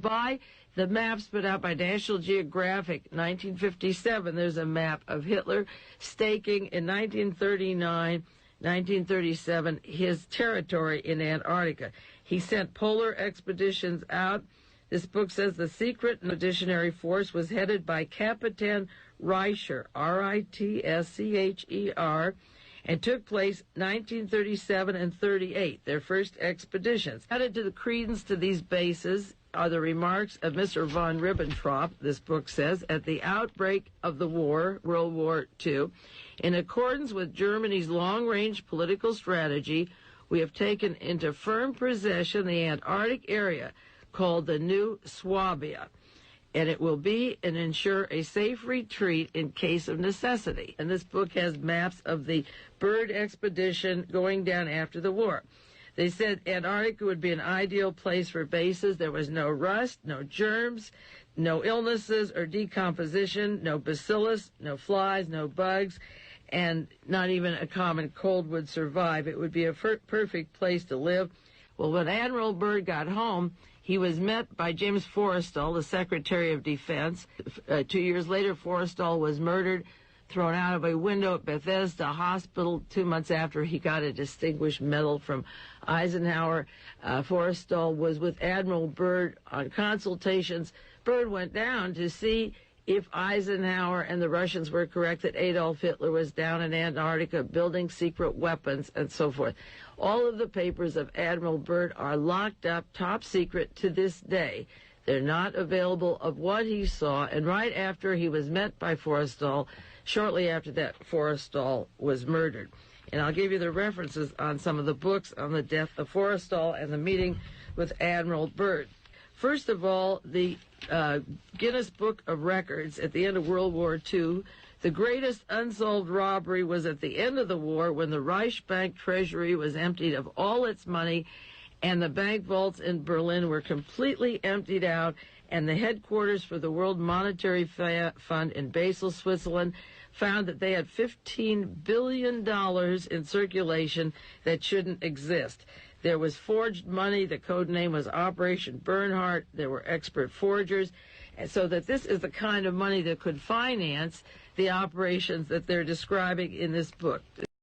buy the maps put out by National Geographic, 1957, there's a map of Hitler staking in 1939, 1937, his territory in Antarctica. He sent polar expeditions out. This book says the secret expeditionary force was headed by Captain Richer, R-I-T-S-C-H-E-R, and took place 1937 and 38, their first expeditions. Added to the credence to these bases are the remarks of Mr. von Ribbentrop, this book says, at the outbreak of the war, World War II, in accordance with Germany's long-range political strategy, we have taken into firm possession the Antarctic area called the New Swabia, and it will be and ensure a safe retreat in case of necessity. And this book has maps of the Byrd expedition going down after the war. They said Antarctica would be an ideal place for bases. There was no rust, no germs, no illnesses or decomposition, no bacillus, no flies, no bugs, and not even a common cold would survive. It would be a perfect place to live. Well, when Admiral Byrd got home, he was met by James Forestall, the Secretary of Defense. 2 years later, Forestall was murdered, thrown out of a window at Bethesda Hospital 2 months after he got a Distinguished Medal from Eisenhower. Forrestal was with Admiral Byrd on consultations. Byrd went down to see if Eisenhower and the Russians were correct that Adolf Hitler was down in Antarctica building secret weapons and so forth. All of the papers of Admiral Byrd are locked up top secret to this day. They're not available of what he saw, and right after he was met by Forrestal, shortly after that, Forrestal was murdered. And I'll give you the references on some of the books on the death of Forrestal and the meeting with Admiral Byrd. First of all, the Guinness Book of Records at the end of World War II, the greatest unsolved robbery was at the end of the war when the Reichsbank treasury was emptied of all its money and the bank vaults in Berlin were completely emptied out, and the headquarters for the World Monetary Fund in Basel, Switzerland, found that they had $15 billion in circulation that shouldn't exist. There was forged money. The code name was Operation Bernhardt. There were expert forgers. And so that this is the kind of money that could finance the operations that they're describing in this book.